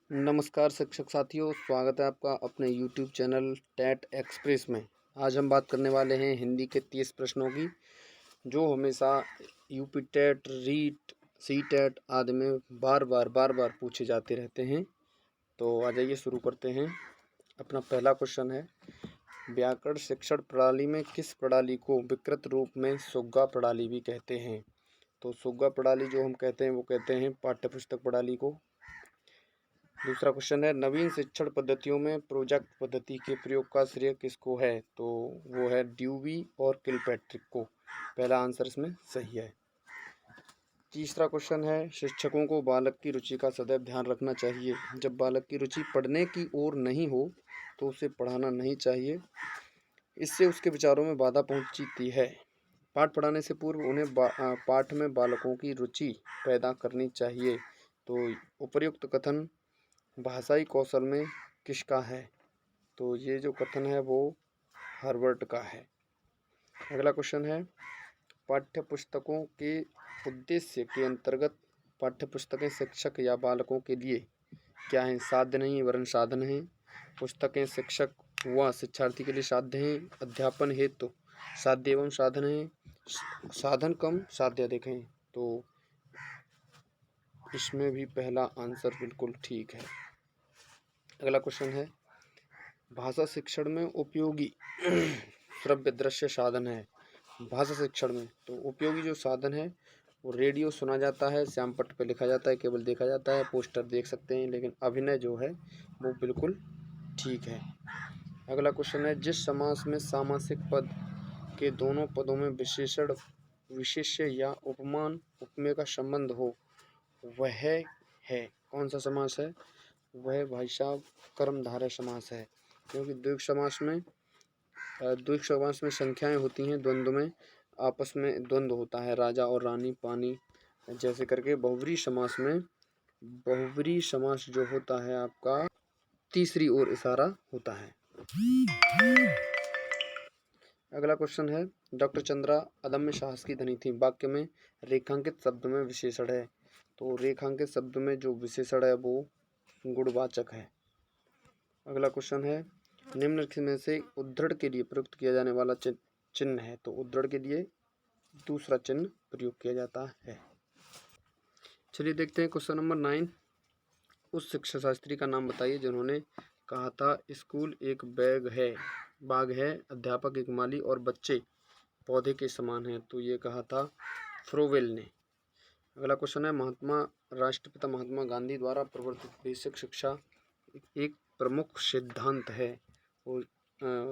नमस्कार शिक्षक साथियों, स्वागत है आपका अपने यूट्यूब चैनल टैट एक्सप्रेस में। आज हम बात करने वाले हैं हिंदी के 30 प्रश्नों की, जो हमेशा UP TET, REET, C TET आदि में बार बार पूछे जाते रहते हैं। तो आ जाइए शुरू करते हैं। अपना पहला क्वेश्चन है, व्याकरण शिक्षण प्रणाली में किस प्रणाली को विकृत रूप में सुग्गा प्रणाली भी कहते हैं? तो सुग्गा प्रणाली जो हम कहते हैं वो कहते हैं पाठ्यपुस्तक प्रणाली को। दूसरा क्वेश्चन है, नवीन शिक्षण पद्धतियों में प्रोजेक्ट पद्धति के प्रयोग का श्रेय किसको है? तो वो है ड्यूवी और किलपैट्रिक को। पहला आंसर इसमें सही है। तीसरा क्वेश्चन है, शिक्षकों को बालक की रुचि का सदैव ध्यान रखना चाहिए। जब बालक की रुचि पढ़ने की ओर नहीं हो तो उसे पढ़ाना नहीं चाहिए, इससे उसके विचारों में बाधा पहुंचती है। पाठ पढ़ाने से पूर्व उन्हें पाठ में बालकों की रुचि पैदा करनी चाहिए। तो उपर्युक्त कथन भाषाई कौशल में किसका है? तो ये जो कथन है वो हार्वर्ड का है। अगला क्वेश्चन है, पाठ्यपुस्तकों के उद्देश्य के अंतर्गत पाठ्यपुस्तकें शिक्षक या बालकों के लिए क्या हैं? साध्य नहीं वरन साधन हैं। पुस्तकें शिक्षक व शिक्षार्थी के लिए साध्य हैं। अध्यापन हेतु साध्य एवं साधन हैं। साधन कम साध्य अधिक हैं। तो इसमें भी पहला आंसर बिल्कुल ठीक है। अगला क्वेश्चन है, भाषा शिक्षण में उपयोगी श्रव्य दृश्य साधन है। भाषा शिक्षण में तो उपयोगी जो साधन है वो रेडियो सुना जाता है, श्यामपट्ट पे लिखा जाता है, केवल देखा जाता है, पोस्टर देख सकते हैं, लेकिन अभिनय जो है वो बिल्कुल ठीक है। अगला क्वेश्चन है, जिस समास में सामासिक पद के दोनों पदों में विशेषण, विशेष्य या उपमान, उपमेय का संबंध हो वह है कौन सा समास है? वह भाई साहब कर्मधारय समास है। क्योंकि द्विग समास में संख्याएं होती हैं, द्वंद्व में आपस में द्वंद्व होता है, राजा और रानी, पानी जैसे करके। बहुव्रीहि समास जो होता है आपका तीसरी ओर इशारा होता है। अगला क्वेश्चन है, डॉक्टर चंद्रा अदम्य साहस की धनी थी। वाक्य में रेखांकित शब्द में विशेषण है। तो रेखांकित शब्द में जो विशेषण है वो गुणवाचक है। अगला क्वेश्चन है, निम्नलिखित में से उद्धृढ़ के लिए प्रयुक्त किया जाने वाला चिन्ह है। तो उद्धृढ़ के लिए दूसरा चिन्ह प्रयोग किया जाता है। चलिए देखते हैं क्वेश्चन नंबर 9। उस शिक्षा शास्त्री का नाम बताइए जिन्होंने कहा था स्कूल एक बाग है, अध्यापक एक माली और बच्चे पौधे के समान हैं। तो ये कहा था फ्रोवेल ने। अगला क्वेश्चन है, राष्ट्रपिता महात्मा गांधी द्वारा प्रवर्तित बेसिक शिक्षा एक प्रमुख सिद्धांत है। वो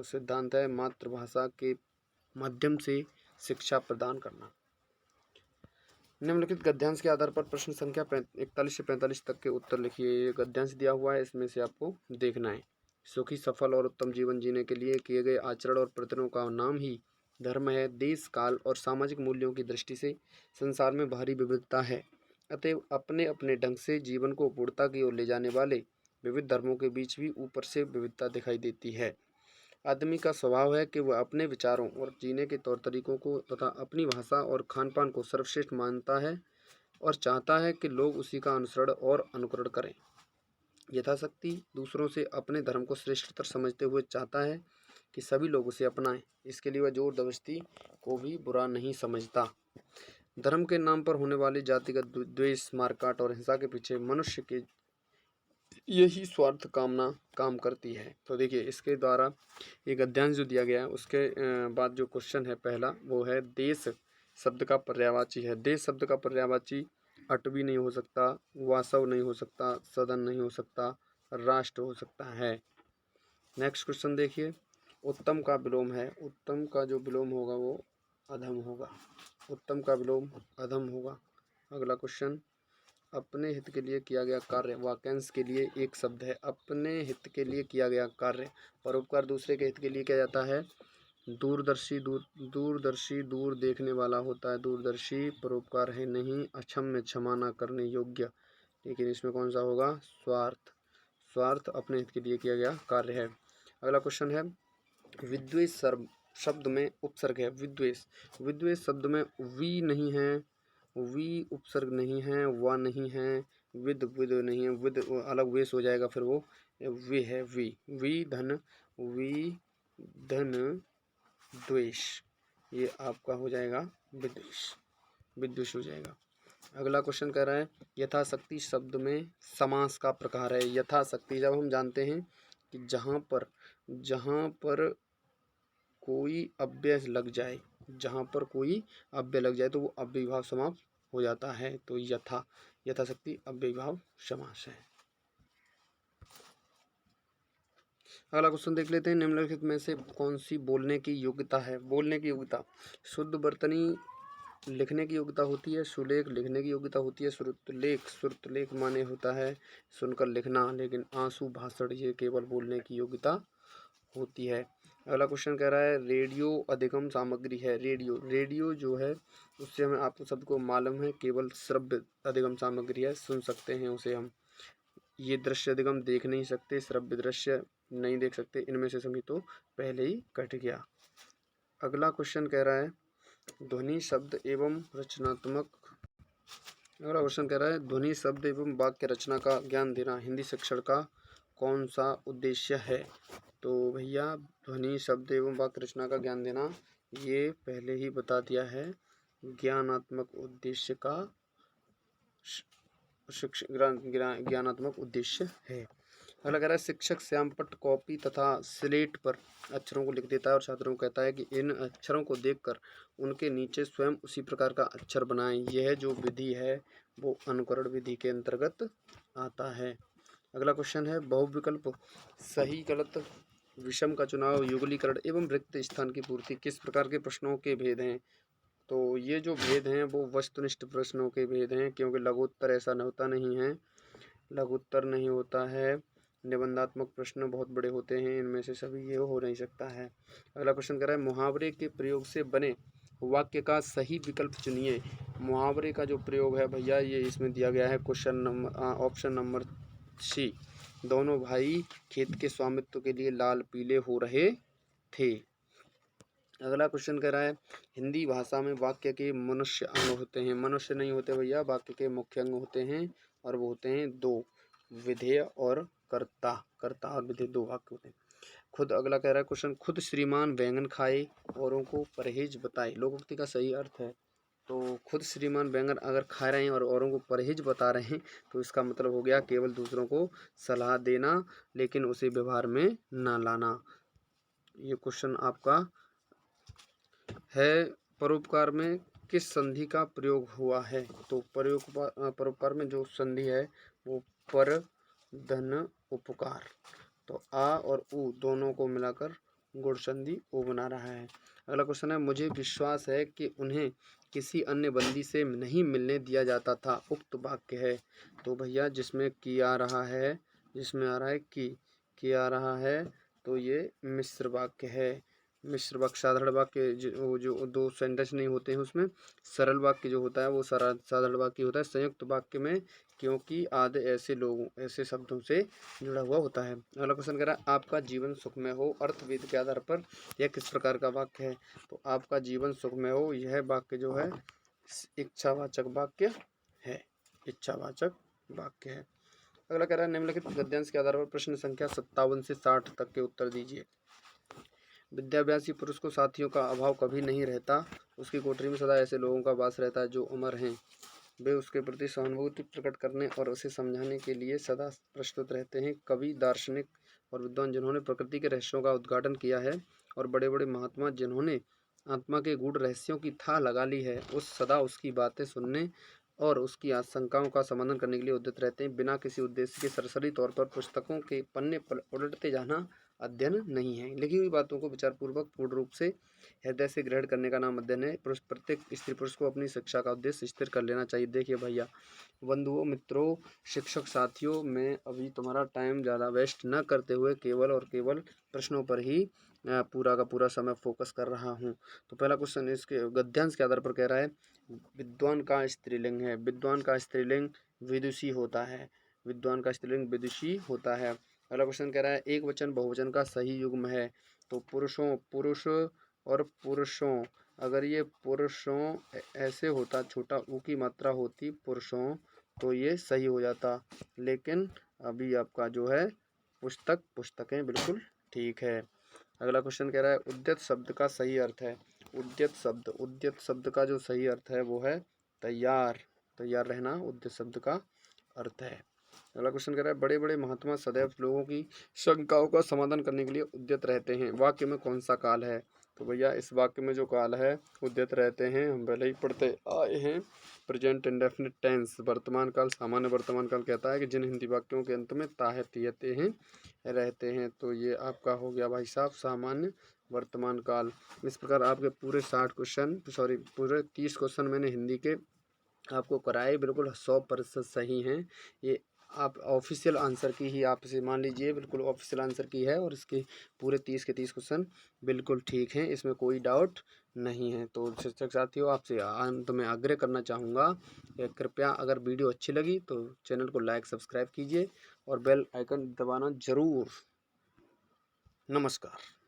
सिद्धांत है मातृभाषा के माध्यम से शिक्षा प्रदान करना। निम्नलिखित गद्यांश के आधार पर प्रश्न संख्या 41 से 45 तक के उत्तर लिखिए। ये गद्यांश दिया हुआ है, इसमें से आपको देखना है। सुखी, सफल और उत्तम जीवन जीने के लिए किए गए आचरण और प्रयत्नों का नाम ही धर्म है। देश, काल और सामाजिक मूल्यों की दृष्टि से संसार में भारी विविधता है, अतएव अपने अपने ढंग से जीवन को पूर्णता की ओर ले जाने वाले विविध धर्मों के बीच भी ऊपर से विविधता दिखाई देती है। आदमी का स्वभाव है कि वह अपने विचारों और जीने के तौर तरीकों को तथा अपनी भाषा और खान पान को सर्वश्रेष्ठ मानता है और चाहता है कि लोग उसी का अनुसरण और अनुकरण करें। यथाशक्ति दूसरों से अपने धर्म को श्रेष्ठतर समझते हुए चाहता है कि सभी लोग उसे अपनाएं। इसके लिए वह जोर जबरदस्ती को भी बुरा नहीं समझता। धर्म के नाम पर होने वाली जातिगत द्वेष, मारकाट और हिंसा के पीछे मनुष्य के यही स्वार्थ कामना काम करती है। तो देखिए इसके द्वारा एक गद्यांश जो दिया गया है उसके बाद जो क्वेश्चन है पहला वो है, देश शब्द का पर्यायवाची है। देश शब्द का पर्यायवाची अटवी नहीं हो सकता, वासव नहीं हो सकता, सदन नहीं हो सकता, राष्ट्र हो सकता है। नेक्स्ट क्वेश्चन देखिए, उत्तम का विलोम है। उत्तम का जो विलोम होगा वो अधम होगा। उत्तम का विलोम अधम होगा। अगला क्वेश्चन, अपने हित के लिए किया गया कार्य। वाक्यांश के लिए एक शब्द है, अपने हित के लिए किया गया कार्य। परोपकार दूसरे के हित के लिए किया जाता है। दूरदर्शी दूर देखने वाला होता है। दूरदर्शी परोपकार है नहीं, अक्षम्य क्षमा न करने योग्य। लेकिन इसमें कौन सा होगा? स्वार्थ अपने हित के लिए किया गया कार्य है। अगला क्वेश्चन है, विद्वेष शब्द में उपसर्ग है। विद्वेष शब्द में वी नहीं है, वी उपसर्ग नहीं है, व नहीं है, विद विद नहीं है, विद अलग वेश हो जाएगा फिर वो, वे है वी धन द्वेष, ये आपका हो जाएगा विद्वेष, विद्वेष हो जाएगा। अगला क्वेश्चन कह रहा है यथाशक्ति शब्द में समास का प्रकार है। यथाशक्ति जब हम जानते हैं कि जहाँ पर कोई अव्यय लग जाए, जहाँ पर कोई अव्यय लग जाए तो वो अव्ययीभाव समास हो जाता है। तो यथाशक्ति अव्ययीभाव समास है। अगला क्वेश्चन देख लेते हैं, निम्नलिखित में से कौन सी बोलने की योग्यता है। बोलने की योग्यता, शुद्ध वर्तनी लिखने की योग्यता होती है, सुलेख लिखने की योग्यता होती है, श्रुतलेख माने होता है सुनकर लिखना, लेकिन आंसू भाषण ये केवल बोलने की योग्यता होती है। अगला क्वेश्चन कह रहा है रेडियो अधिगम सामग्री है। रेडियो जो है उससे हमें आपको सबको मालूम है केवल श्रव्य अधिगम सामग्री है, सुन सकते हैं उसे हम। ये दृश्य अधिगम देख नहीं सकते, श्रव्य दृश्य नहीं देख सकते, इनमें से सभी तो पहले ही कट गया। अगला क्वेश्चन कह रहा है ध्वनि शब्द एवं रचनात्मक, अगला क्वेश्चन कह रहा है ध्वनि शब्द एवं वाक्य रचना का ज्ञान देना हिंदी शिक्षण का कौन सा उद्देश्य है। तो भैया ध्वनि शब्द एवं वाक्य रचना का ज्ञान देना ये पहले ही बता दिया है, ज्ञानात्मक उद्देश्य का ज्ञानात्मक उद्देश्य है। अगला कह रहा है शिक्षक श्यामपट्ट कॉपी तथा स्लेट पर अक्षरों को लिख देता है और छात्रों को कहता है कि इन अक्षरों को देखकर उनके नीचे स्वयं उसी प्रकार का अक्षर बनाएं। यह जो विधि है वो अनुकरण विधि के अंतर्गत आता है। अगला क्वेश्चन है बहुविकल्प सही गलत विषम का चुनाव युगलीकरण एवं रिक्त स्थान की पूर्ति किस प्रकार के प्रश्नों के भेद हैं। तो ये जो भेद हैं वो वस्तुनिष्ठ प्रश्नों के भेद हैं, क्योंकि लघुत्तर ऐसा होता नहीं है, लघुत्तर नहीं होता है, निबंधात्मक प्रश्न बहुत बड़े होते हैं, इनमें से सभी ये हो नहीं सकता है। अगला क्वेश्चन कर रहा है मुहावरे के प्रयोग से बने वाक्य का सही विकल्प चुनिए। मुहावरे का जो प्रयोग है भैया ये इसमें दिया गया है question number option number C, दोनों भाई खेत के स्वामित्व के लिए लाल पीले हो रहे थे। अगला क्वेश्चन कह रहा है हिंदी भाषा में वाक्य के मनुष्य अंग होते हैं। मनुष्य नहीं होते भैया, वाक्य के मुख्य अंग होते हैं और वो होते हैं दो, विधेय और कर्ता। कर्ता और विधेय दो वाक्य होते हैं। खुद अगला कह रहा है क्वेश्चन खुद श्रीमान बैंगन खाए औरों को परहेज बताए। लोकोक्ति का सही अर्थ है, तो खुद श्रीमान बैंगन अगर खा रहे हैं और औरों को परहेज बता रहे हैं तो इसका मतलब हो गया केवल दूसरों को सलाह देना लेकिन उसे व्यवहार में ना लाना। ये क्वेश्चन आपका है परोपकार में किस संधि का प्रयोग हुआ है। तो परोपकार में जो संधि है वो पर धन उपकार, तो आ और उ दोनों को मिलाकर गुण संधि ओ बना रहा है। अगला क्वेश्चन है मुझे विश्वास है कि उन्हें किसी अन्य बंदी से नहीं मिलने दिया जाता था, उक्त वाक्य है। तो भैया जिसमें की आ रहा है, जिसमें आ रहा है की आ रहा है तो ये मिश्र वाक्य है। मिश्र वाक्य साधारण वाक्य जो दो सेंटेंस नहीं होते हैं उसमें सरल वाक्य जो होता है वो साधारण वाक्य होता है। संयुक्त वाक्य में क्योंकि आदि ऐसे लोगों ऐसे शब्दों से जुड़ा हुआ होता है। अगला क्वेश्चन कह रहा है आपका जीवन सुखमय हो अर्थवेद के आधार पर यह किस प्रकार का वाक्य है। तो आपका जीवन सुखमय हो यह वाक्य जो है इच्छावाचक वाक्य है, इच्छावाचक वाक्य है। अगला कह रहा है निम्नलिखित गद्यांश के आधार पर प्रश्न संख्या 57 से 60 तक के उत्तर दीजिए। विद्याभ्यासी पुरुष को साथियों का अभाव कभी नहीं रहता, उसकी कोठरी में सदा ऐसे लोगों का वास रहता है जो अमर हैं, वे उसके प्रति सहानुभूति प्रकट करने और उसे समझाने के लिए सदा प्रस्तुत रहते हैं। कवि दार्शनिक और विद्वान जिन्होंने प्रकृति के रहस्यों का उद्घाटन किया है और बड़े बड़े महात्मा जिन्होंने आत्मा के गूढ़ रहस्यों की थाह लगा ली है उस सदा उसकी बातें सुनने और उसकी आशंकाओं का समाधान करने के लिए उद्यत रहते हैं। बिना किसी उद्देश्य के सरसरी तौर पर पुस्तकों के पन्ने उलटते जाना अध्ययन नहीं है। लिखी हुई बातों को विचारपूर्वक पूर्ण रूप से हृदय से ग्रहण करने का नाम अध्ययन है। प्रत्येक स्त्री पुरुष को अपनी शिक्षा का उद्देश्य स्थिर कर लेना चाहिए। देखिए भैया बंधुओं मित्रों शिक्षक साथियों, मैं अभी तुम्हारा टाइम ज़्यादा वेस्ट न करते हुए केवल और केवल प्रश्नों पर ही पूरा का पूरा समय फोकस कर रहा हूँ। तो पहला क्वेश्चन इसके गद्यांश के आधार पर कह रहा है विद्वान का स्त्रीलिंग है। विद्वान का स्त्रीलिंग विदुषी होता है, विद्वान का स्त्रीलिंग विदुषी होता है। अगला क्वेश्चन कह रहा है एक वचन बहुवचन का सही युग्म है। तो पुरुषों पुरुष और पुरुषों, अगर ये पुरुषों ऐसे होता छोटा ऊ की मात्रा होती पुरुषों तो ये सही हो जाता, लेकिन अभी आपका जो है पुस्तकें बिल्कुल ठीक है। अगला क्वेश्चन कह रहा है उद्यत शब्द का सही अर्थ है। उद्यत शब्द का जो सही अर्थ है वो है तैयार रहना उद्यत शब्द का अर्थ है। अगला क्वेश्चन कह रहा है बड़े बड़े महात्मा सदैव लोगों की शंकाओं का समाधान करने के लिए उद्यत रहते हैं। वाक्य में कौन सा काल है? तो भैया इस वाक्य में जो काल है उद्यत रहते हैं हम पहले ही पढ़ते आए हैं। प्रेजेंट इंडेफिनिट टेंस वर्तमान काल, सामान्य वर्तमान काल कहता है कि जिन हिंदी वाक्यों के अंत में ता है तियते हैं रहते हैं। तो ये आपका हो गया भाई साहब सामान्य वर्तमान काल। इस प्रकार आपके पूरे 30 क्वेश्चन मैंने हिंदी के आपको कराए, बिल्कुल 100% सही हैं। ये आप ऑफिशियल आंसर की ही आपसे मान लीजिए, बिल्कुल ऑफिशियल आंसर की है और इसके पूरे 30 के 30 क्वेश्चन बिल्कुल ठीक हैं, इसमें कोई डाउट नहीं है। तो शिक्षक साथियों आपसे अंत में आग्रह करना चाहूँगा कि कृपया अगर वीडियो अच्छी लगी तो चैनल को लाइक सब्सक्राइब कीजिए और बेल आइकन दबाना ज़रूर। नमस्कार।